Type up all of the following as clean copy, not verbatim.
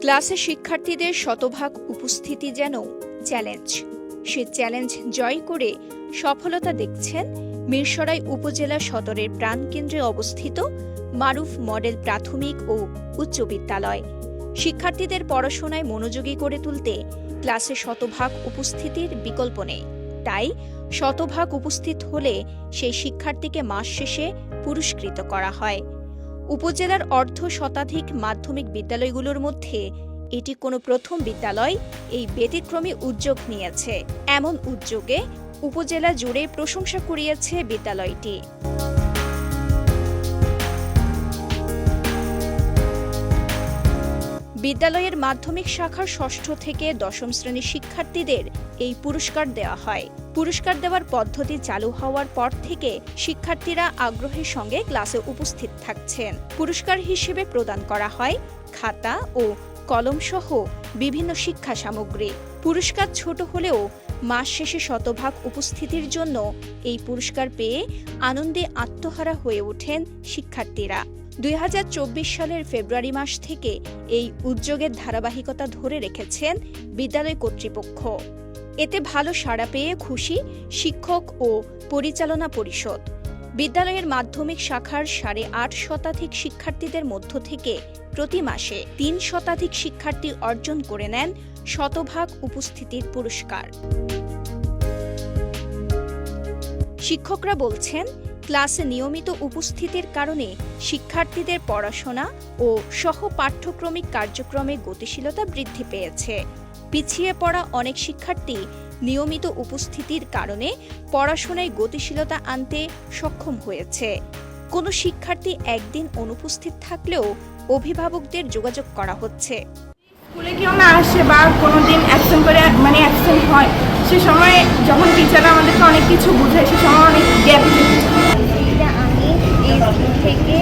ক্লাসে শিক্ষার্থীদের শতভাগ উপস্থিতি যেন চ্যালেঞ্জ। সে চ্যালেঞ্জ জয় করে সফলতা দেখছেন মিরসরাই উপজেলা সদরের প্রাণকেন্দ্রে অবস্থিত মারুফ মডেল প্রাথমিক ও উচ্চ বিদ্যালয়। শিক্ষার্থীদের পড়াশোনায় মনোযোগী করে তুলতে ক্লাসে শতভাগ উপস্থিতির বিকল্প নেই। তাই শতভাগ উপস্থিত হলে সেই শিক্ষার্থীকে মাস শেষে পুরস্কৃত করা হয়। উপজেলার অর্ধশতাধিক মাধ্যমিক বিদ্যালয়গুলোর মধ্যে এটি কোনো প্রথম বিদ্যালয় এই ব্যতিক্রমী উদ্যোগ নিয়েছে। এমন উদ্যোগে উপজেলা জুড়ে প্রশংসা কুড়িয়েছে বিদ্যালয়টি। বিদ্যালয়ের মাধ্যমিক শাখার ষষ্ঠ থেকে দশম শ্রেণীর শিক্ষার্থীদের এই পুরস্কার দেওয়া হয়। পুরস্কার দেওয়ার পদ্ধতি চালু হওয়ার পর থেকে শিক্ষার্থীরা আগ্রহের সঙ্গে ক্লাসে উপস্থিত থাকছেন। পুরস্কার হিসেবে প্রদান করা হয় খাতা ও কলম সহ বিভিন্ন শিক্ষা সামগ্রী। পুরস্কার ছোট হলেও মাস শেষে শতভাগ উপস্থিতির জন্য এই পুরস্কার পেয়ে আনন্দে আত্মহারা হয়ে ওঠেন শিক্ষার্থীরা। 2024 সালের ফেব্রুয়ারি মাস থেকে এই উদ্যোগের ধারাবাহিকতা ধরে রেখেছেন বিদ্যালয় কর্তৃপক্ষ। এতে ভালো সাড়া পেয়ে খুশি শিক্ষক ও পরিচালনা পরিষদ। বিদ্যালয়ের মাধ্যমিক শাখার 8.5 শতাধিক শিক্ষার্থীদের মধ্য থেকে প্রতি মাসে 3 শতাধিক শিক্ষার্থী অর্জন করে নেন শতভাগ উপস্থিতির পুরস্কার। শিক্ষকরা বলছেন, ক্লাসে নিয়মিত উপস্থিতির কারণে শিক্ষার্থীদের পড়াশোনা ও সহ পাঠ্যক্রমিক কার্যক্রমে গতিশীলতা বৃদ্ধি পেয়েছে। পিছিয়ে পড়া অনেক শিক্ষার্থী নিয়মিত উপস্থিতির কারণে পড়াশোনায় গতিশীলতা আনতে সক্ষম হয়েছে। কোনো শিক্ষার্থী একদিন অনুপস্থিত থাকলেও অভিভাবকদের যোগাযোগ করা হচ্ছে। স্কুলে কেউ না আসে বা কোনোদিন অ্যাবসেন্ট করে অ্যাবসেন্ট হয়, সে সময় যখন টিচাররা আমাদেরকে অনেক কিছু বোঝায়, সে সময় অনেক গ্যাপ থাকে। আমি এই স্কুল থেকে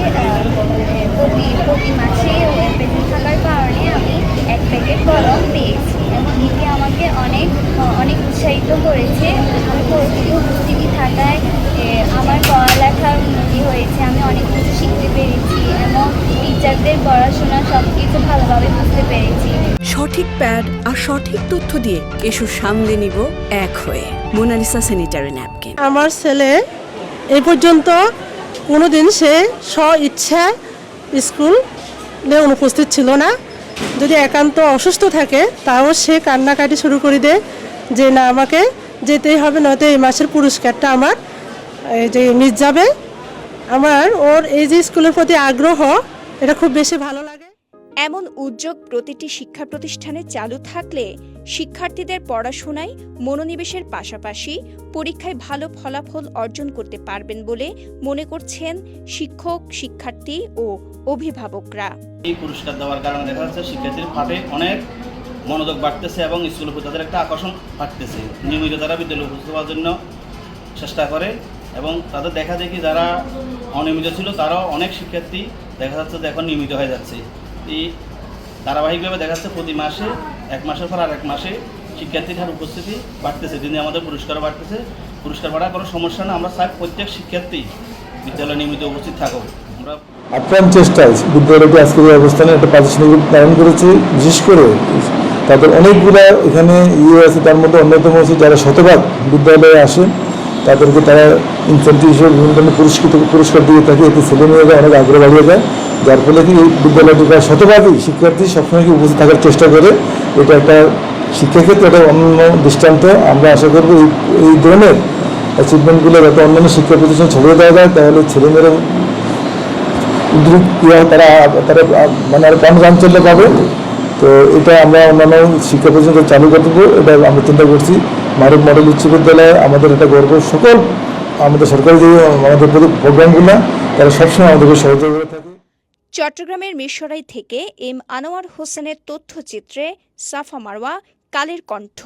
প্রতি মাসে ওয়েব পেজে থাকার কারণে আমি 1 প্যাকেট কলম পেয়েছি এবং এটি আমাকে অনেক উৎসাহিত করেছে। আমি পরিস্থিতি উপস্থিতি থাকায় আমার পড়ালেখার উন্নতি হয়েছে, আমি অনেক কিছু শিখতে পেরেছি এবং টিচারদের পড়াশোনা সব কিছু ভালোভাবে বুঝতে পেরেছি। সঠিক প্যাড আর সঠিক তথ্য দিয়ে এসো সামলে নিব এক হয়ে। Mona Lisa sanitary napkin. আমার ছেলে এই পর্যন্ত কোনোদিন সে স্ব-ইচ্ছা স্কুলে অনুপস্থিত ছিল না। যদি একান্ত অসুস্থ থাকে তাও সে কান্নাকাটি শুরু করে দেয় যে না, আমাকে যেতেই হবে, নয়তো এই মাসের পুরস্কারটা আমার এই যে মিস যাবে। ওর এই যে স্কুলের প্রতি আগ্রহ, এটা খুব বেশি ভালো লাগে। এমন উদ্যোগ প্রতিটি শিক্ষা প্রতিষ্ঠানে চালু থাকলে শিক্ষার্থীদের পড়াশোনায় মনোনিবেশের পাশাপাশি পরীক্ষায় ভালো ফলাফল অর্জন করতে পারবেন বলে মনে করছেন শিক্ষক, শিক্ষার্থী ও অভিভাবকরা। এই পুরস্কার দেওয়ার কারণে দেখা যাচ্ছে শিক্ষার্থীর পাঠে অনেক মনোযোগ বাড়তেছে এবং স্কুলের প্রতি তাদের একটা আকর্ষণ বাড়তেছে। নিয়মিত তারা বিদ্যালয়ে উপস্থিত হওয়ার জন্য চেষ্টা করে এবং তাদের দেখা দেখি যারা অনিয়মিত ছিল তারাও অনেক শিক্ষার্থী দেখা যাচ্ছে যে এখন নিয়মিত হয়ে যাচ্ছে। এই ধারাবাহিকভাবে দেখা যাচ্ছে প্রতি মাসে 1 মাসের পর আর 1 মাসে শিক্ষার্থীর হার উপস্থিতি বাড়তেছে, দিনে আমাদের পুরস্কারও বাড়তেছে। পুরস্কার বাড়ার কোনো সমস্যা না, আমরা চাই প্রত্যেক শিক্ষার্থী বিদ্যালয়ে নিয়মিত উপস্থিত থাকুক। আমরা আপ্রাণ চেষ্টায় বিদ্যালয়টি আজকের এই অবস্থানে একটা প্রাতিষ্ঠানিক রূপ ধারণ করেছে। বিশেষ করে তাদের অনেকগুলো এখানে আছে, তার মধ্যে অন্যতম হচ্ছে যারা শতভাগ বিদ্যালয়ে আসে তাদেরকে তারা ইনসেন্টিভ হিসেবে বিভিন্ন ধরনের পুরস্কার দিয়ে থাকে। এতে ছেলেমেয়েরা অনেক আগ্রহ বাড়িয়ে যায়, যার ফলে কি এই বিদ্যালয়টি প্রায় শতভাগই শিক্ষার্থী সবসময় কি উপস্থিত থাকার চেষ্টা করে। এটা একটা শিক্ষাক্ষেত্রে একটা অন্য দৃষ্টান্ত। আমরা আশা করব এই ধরনের অ্যাচিভমেন্টগুলো যাতে অন্যান্য শিক্ষা প্রতিষ্ঠানে ছড়িয়ে দেওয়া যায়, তাহলে ছেলেমেয়েরা উদ্যোগ তারা আরো প্রাণচাঞ্চল্য পাবে। তো এটা আমরা অন্যান্য শিক্ষা প্রতিষ্ঠান চালু করতে দেবো, এটা আমরা চিন্তা করছি। মারুফ মডেল উচ্চ বিদ্যালয়ে আমাদের এটা গর্ব। সকল আমাদের সরকারি যে আমাদের প্রোগ্রামগুলো তারা সবসময় আমাদেরকে সহযোগিতা করে থাকে। চট্টগ্রামের মিরসরাই থেকে এম আনোয়ার হোসেনের তথ্যচিত্রে সাফা মারওয়া, কালের কণ্ঠ।